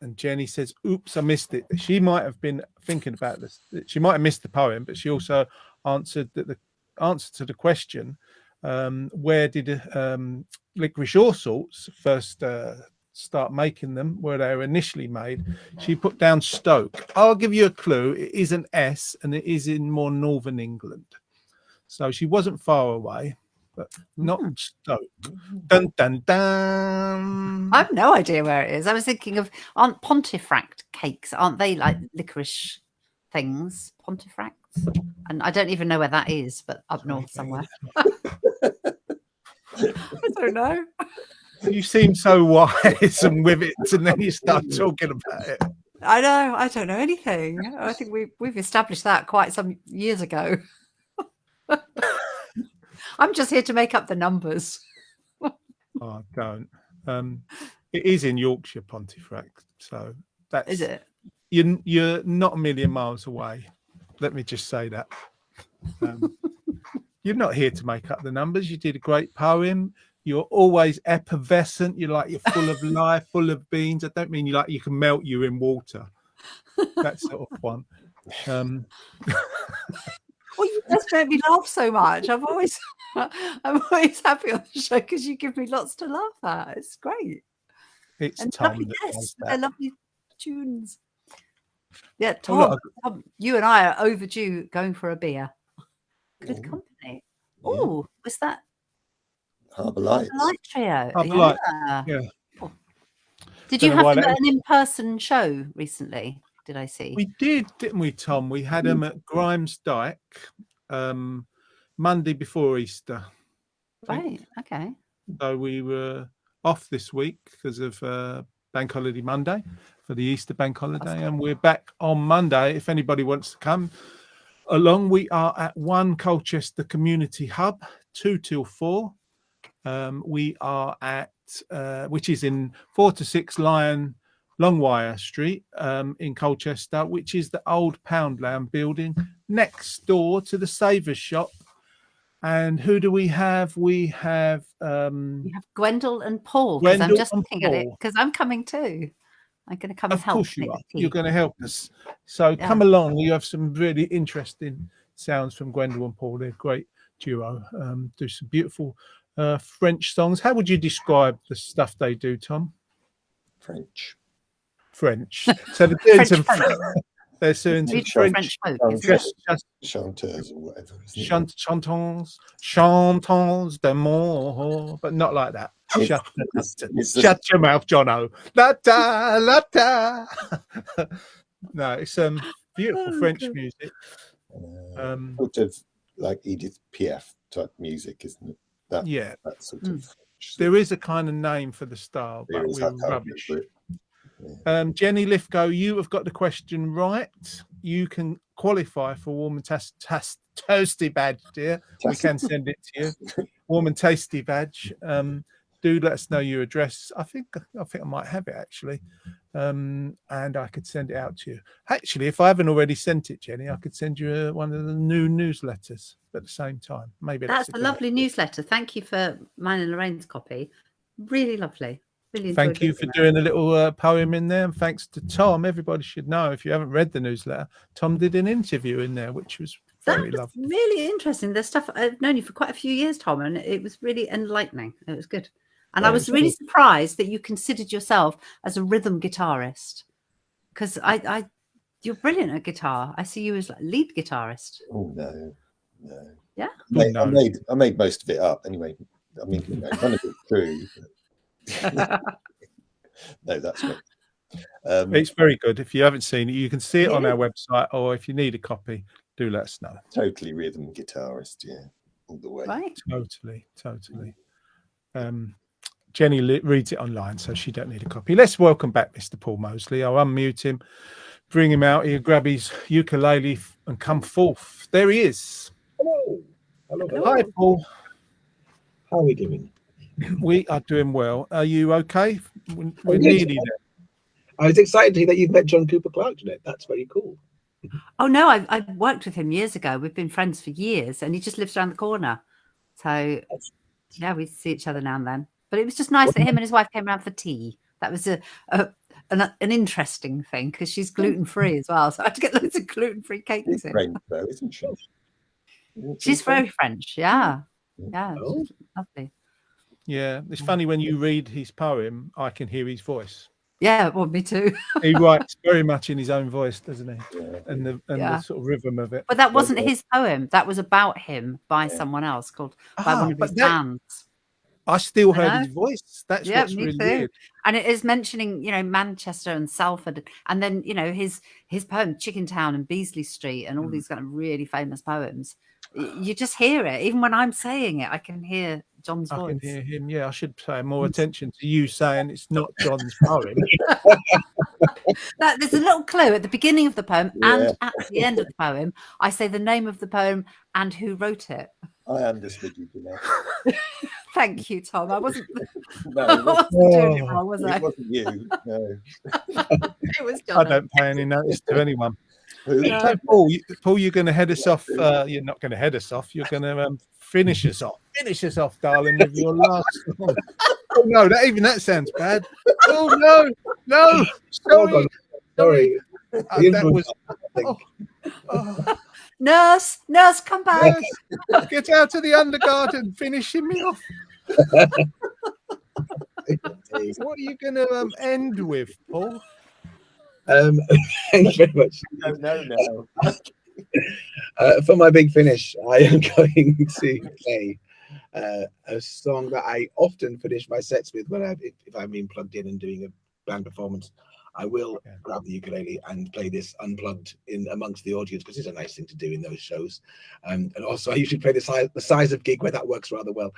And Jenny says, oops, I missed it. She might have been thinking about this. She might have missed the poem, but she also answered that the answer to the question, where did licorice all sorts first start making them, where they were initially made? She put down Stoke. I'll give you a clue. It is an S and it is in more northern England. So she wasn't far away. But not Stoke. Dun, dun, dun. I have no idea where it is. I was thinking of, aren't Pontefract cakes? Aren't they like licorice things? Pontefracts? And I don't even know where that is, but up north somewhere. I don't know. You seem so wise and with it, and then you start talking about it. I know. I don't know anything. I think we've established that quite some years ago. I'm just here to make up the numbers. Oh, don't. It is in Yorkshire, Pontefract. So that's. Is it? You're not a million miles away. Let me just say that. You're not here to make up the numbers. You did a great poem. You're always effervescent. You're full of life, full of beans. I don't mean you can melt you in water. That sort of one. Well, you just make me laugh so much. I'm always happy on the show because you give me lots to laugh at. It's great. It's and Tom lovely that guests. does They're that. lovely tunes. Yeah, Tom, you and I are overdue going for a beer. Good company. Oh, was that Harbour Lights? Light Trio? Harbour Lights, yeah. Oh. Did you Don't know why have that an in-person show recently? Did I see? We did, didn't we, Tom? We had them at Grimes Dyke Monday before Easter. Right. Okay. So we were off this week because of Bank Holiday Monday for the Easter Bank Holiday, and we're back on Monday. If anybody wants to come along, we are at 1 Colchester Community Hub, 2 till 4. We are at which is in 4 to 6 Longwire Street in Colchester, which is the old Poundland building next door to the Savers shop. And who do we have? We have Gwendol and Paul, because I'm Gwendol just and looking at it Paul. because I'm coming too. I'm going to come and Of help. course you make are. the tea. You're going to help us. So Yeah. come along. You have some really interesting sounds from Gwendol and Paul. They're a great duo. Do some beautiful French songs. How would you describe the stuff they do, Tom? French. So they're doing some French folk. they're doing some Beautiful French folk, isn't it? just Chanteurs or whatever. isn't it? chantons d'amour, but not like that. It's the- Shut your mouth, Jono. La da la da. No, it's beautiful Oh, French God. music. Um, Sort of like Edith Piaf type music, isn't it? yeah, That sort Mm. of. there is a kind of name for the style, There but is, we're I can't rubbish. remember it. Jenny Lithgow, you have got the question right. You can qualify for Warm and Toasty badge, dear. We can send it to you. Warm and Tasty badge. Do let us know your address. I think I might have it actually, and I could send it out to you. Actually, if I haven't already sent it, Jenny, I could send you one of the new newsletters at the same time. Maybe That's a a good lovely newsletter. Thank you for mine and Lorraine's copy. Really lovely. Really enjoyed Thank you for reading that. doing a little poem in there. And thanks to Tom. Everybody should know, if you haven't read the newsletter, Tom did an interview in there, which was very That was lovely. really interesting. The stuff I've known you for quite a few years, Tom, and it was really enlightening. It was good. And I Yeah, was it really was. surprised that you considered yourself as a rhythm guitarist, because you're brilliant at guitar. I see you as like lead guitarist. Oh no. Yeah? I made most of it up anyway. I mean, none of it's true. No, that's not. It's very good. If you haven't seen it, you can see it on Yeah. our website, or if you need a copy, do let us know. Totally rhythm guitarist, yeah, all the way. Right. Totally. Jenny reads it online, so she don't need a copy. Let's welcome back Mr. Paul Mosley. I'll unmute him, bring him out here, grab his ukulele and come forth. There he is. Hello. Hi, Paul. How are we doing? We are doing well. Are you okay? We're yes. nearly there. I was excited to hear that you've met John Cooper Clarke today. That's very cool. Oh no, I worked with him years ago. We've been friends for years, and he just lives around the corner. So yeah, we see each other now and then. But it was just nice that him and his wife came around for tea. That was an interesting thing, because she's gluten free as well. So I had to get loads of gluten free cakes She's in. French, though, isn't she? She's very French. Yeah. Oh. She's lovely. Yeah, it's funny when you read his poem, I can hear his voice. Yeah, well, me too. He writes very much in his own voice, doesn't he? Yeah. And the Yeah. sort of rhythm of it. But that wasn't his poem. That was about him by someone else, by one of but his that- bands. I still I heard know. his voice. That's Yeah, what's me really too. weird. And it is mentioning, Manchester and Salford, and then, his poem Chicken Town and Beasley Street and all these kind of really famous poems. You just hear it. Even when I'm saying it, I can hear John's I voice. can hear him. Yeah, I should pay more attention to you saying it's not John's poem. There's a little clue at the beginning of the poem Yeah. and at the end of the poem. I say the name of the poem and who wrote it. I understood you, Jeanette. Thank you, Tom. I wasn't, No, I it wasn't, wasn't doing it wrong, was I? it wasn't you. No. It was I John. don't pay any notice to anyone. Who? No. So, Paul, you're going to head us off. You're not going to head us off. You're going to finish us off. Finish us off, darling, with your last song. Oh no, that sounds bad. Oh no, sorry. Sorry. That was. Oh, Nurse, come back. get out of the undergarden, finishing me off. What are you going to end with, Paul? Thanks very much. I don't know now. For my big finish, I am going to play a song that I often finish my sets with if I'm being plugged in and doing a band performance. I will grab the ukulele and play this unplugged in amongst the audience, because it's a nice thing to do in those shows. And also, I usually play the size of gig where that works rather well.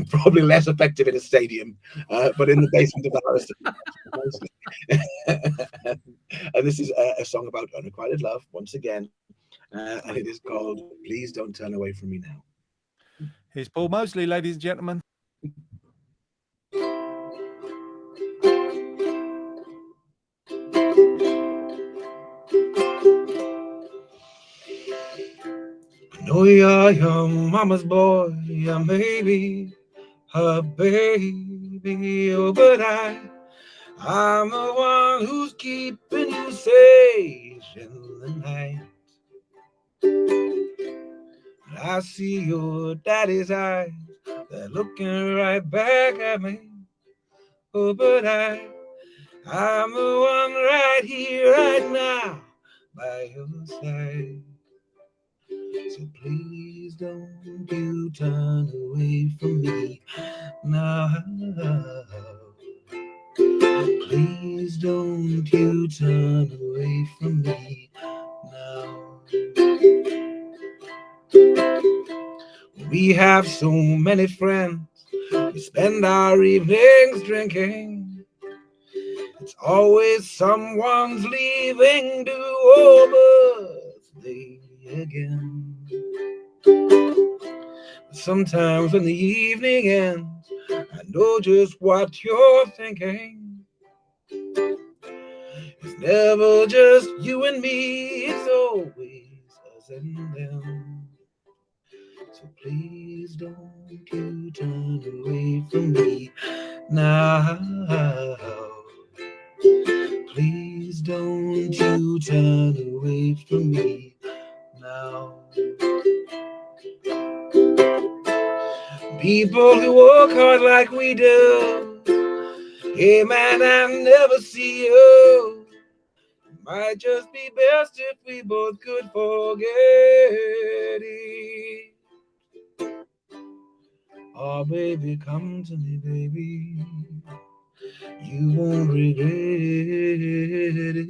Probably less effective in a stadium, but in the basement of the house. And this is a song about unrequited love, once again. And it is called Please Don't Turn Away From Me Now. Here's Paul Mosley, ladies and gentlemen. I know you're your mama's boy, yeah, maybe her baby, oh, but I'm the one who's keeping you safe in the night. I see your daddy's eyes, they're looking right back at me. Oh, but I'm the one right here, right now, by your side. So please don't you turn away from me now. Please don't you turn away from me We have so many friends. We spend our evenings drinking. It's always someone's leaving to oh, birthday again. Sometimes when the evening ends, I know just what you're thinking. It's never just you and me, it's always us and them. So please don't you turn away from me now. Please don't you turn away from me now. People who work hard like we do, hey man, I never see you. Might just be best if we both could forget it. Oh baby, come to me, baby. You won't regret it.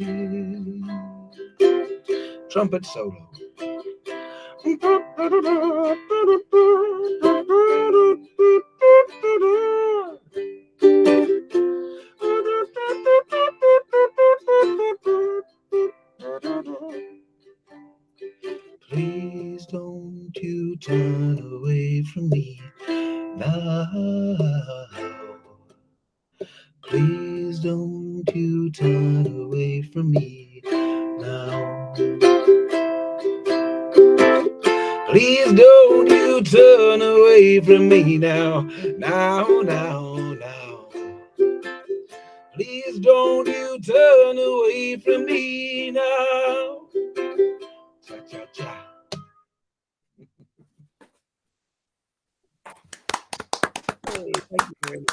Trumpet solo. Please don't you turn away from me now. Please don't you turn away from me now. Please don't you turn away from me now. Please don't you turn away from me now. Cha cha cha. Hey, thank you very much.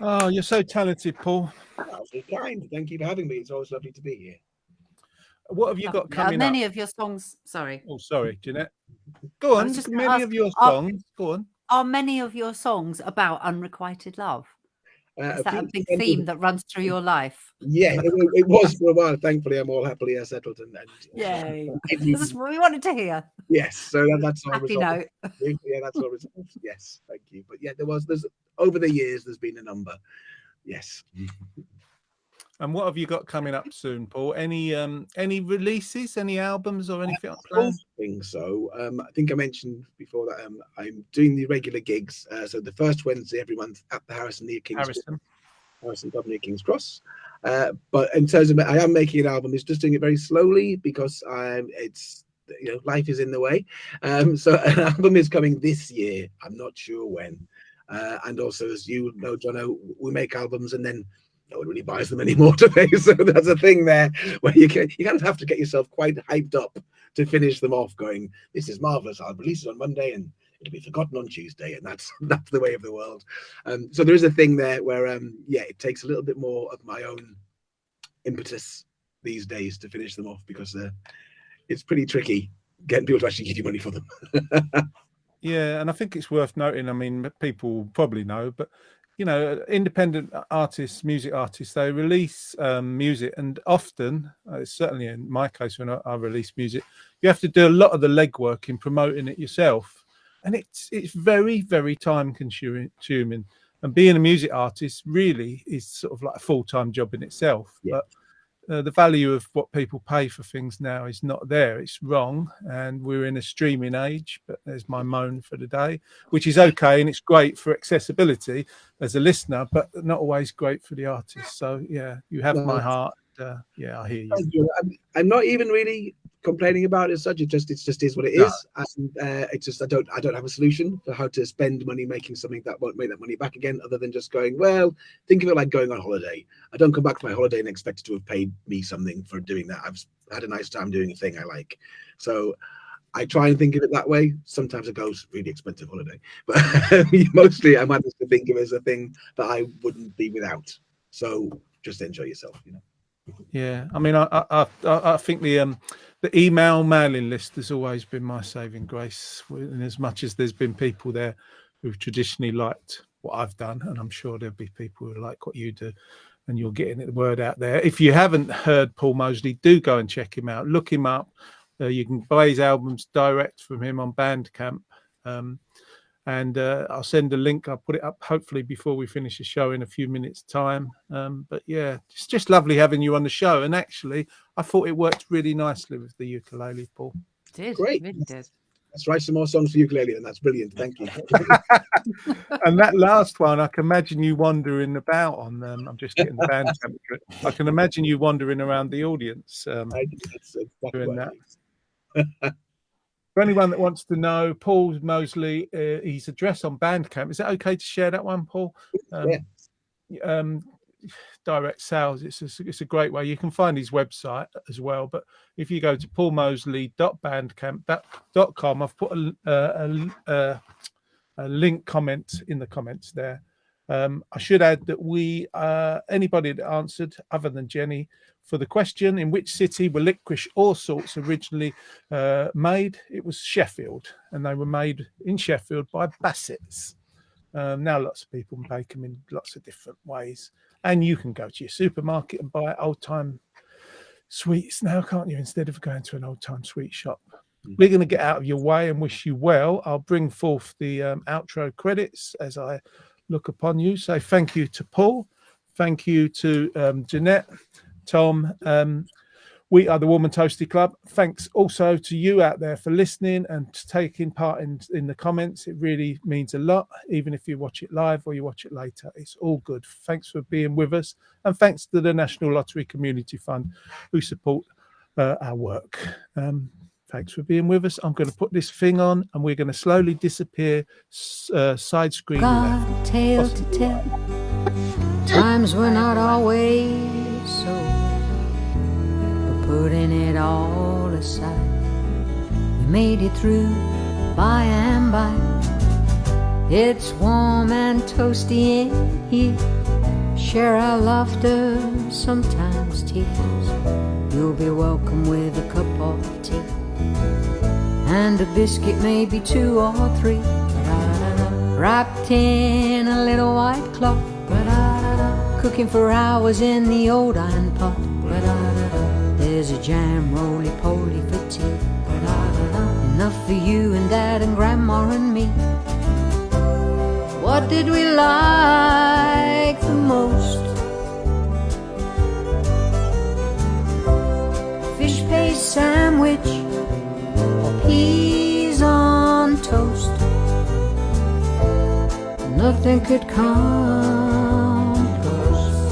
Oh, you're so talented, Paul. That's very kind. Thank you for having me. It's always lovely to be here. What have you got coming many up? of your songs, sorry. Oh, sorry, Jeanette. Go on. was just gonna Many ask, of your are- songs. Go on. Are many of your songs about unrequited love? Is that a big theme that runs through your life? Yeah, it was for a while. Thankfully, I'm all happily settled and Yay. This is what we wanted to hear. yes. So that's all Happy resolved. note. Yeah, that's all resolved. Yes, thank you. But yeah, there's over the years there's been a number. Yes. And what have you got coming up soon, Paul? Any releases, any albums or anything I planned? think so. I think I mentioned before that I'm doing the regular gigs. So the first Wednesday every month at the Harrison near King's Harrison Pub near King's Cross. But in terms of I am making an album. It's just doing it very slowly because it's life is in the way. So an album is coming this year. I'm not sure when. And also, as you know, Jono, we make albums and then no one really buys them anymore today. So there's a thing there where you kind of have to get yourself quite hyped up to finish them off going, this is marvelous. I'll release it on Monday and it'll be forgotten on Tuesday. And that's the way of the world. So there is a thing there where, it takes a little bit more of my own impetus these days to finish them off because it's pretty tricky getting people to actually give you money for them. Yeah, and I think it's worth noting. I mean, people probably know, but independent artists, music artists, they release music, and often, certainly in my case, when I release music, you have to do a lot of the legwork in promoting it yourself, and it's very, very time consuming. And being a music artist really is sort of like a full-time job in itself. Yeah. But the value of what people pay for things now is not there. It's wrong, and we're in a streaming age. But there's my moan for the day, which is okay, and it's great for accessibility as a listener, but not always great for the artist. So yeah, you have my heart. Yeah, I hear you. I'm not even really complaining about it as such. It just is what it is. And it's just I don't have a solution for how to spend money making something that won't make that money back again, other than just going, well, think of it like going on holiday. I don't come back from my holiday and expect it to have paid me something for doing that. I've had a nice time doing a thing I like. So I try and think of it that way. Sometimes it goes really expensive holiday, but mostly I manage to think of it as a thing that I wouldn't be without. So just enjoy yourself, Yeah, I mean, I think the email mailing list has always been my saving grace. In as much as there's been people there who've traditionally liked what I've done, and I'm sure there'll be people who like what you do, and you're getting the word out there. If you haven't heard Paul Mosley, do go and check him out. Look him up You can buy his albums direct from him on Bandcamp. And I'll send a link. I'll put it up hopefully before we finish the show in a few minutes' time. But yeah, it's just lovely having you on the show. And actually, I thought it worked really nicely with the ukulele, Paul. Did Great. really did. Let's write some more songs for ukulele, and that's brilliant. Thank you. And that last one, I can imagine you wandering about on them. I'm just getting the Bandcamp. I can imagine you wandering around the audience I think that's exactly doing what that. it is. For anyone that wants to know, Paul Mosley, his address on Bandcamp. Is it okay to share that one, Paul? Direct sales. It's a great way. You can find his website as well. But if you go to paulmosley.bandcamp.com, I've put a link comment in the comments there. I should add that anybody that answered, other than Jenny, for the question, in which city were Licorice All Sorts originally made? It was Sheffield, and they were made in Sheffield by Bassett's. Now lots of people make them in lots of different ways, and you can go to your supermarket and buy old-time sweets now, can't you, instead of going to an old-time sweet shop. We're going to get out of your way and wish you well. I'll bring forth the outro credits as I look upon you. So thank you to Paul. Thank you to Jeanette, Tom. We are the Woman Toasty Club. Thanks also to you out there for listening and taking part in the comments. It really means a lot, even if you watch it live or you watch it later. It's all good. Thanks for being with us. And thanks to the National Lottery Community Fund who support our work. Thanks for being with us. I'm going to put this thing on and we're going to slowly disappear side screen left. Got a tale to tell. Times were not always so. But putting it all aside, we made it through by and by. It's warm and toasty in here. Share our laughter, sometimes tears. You'll be welcome with a cup of tea and a biscuit, maybe 2 or 3, wrapped in a little white cloth, cooking for hours in the old iron pot. There's a jam roly-poly for tea, enough for you and Dad and Grandma and me. What did we like the most? Fish paste sandwich or peas on toast? Nothing could come close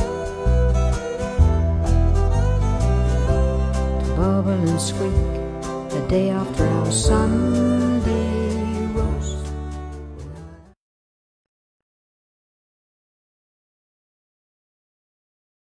to bubble and squeak the day after our Sunday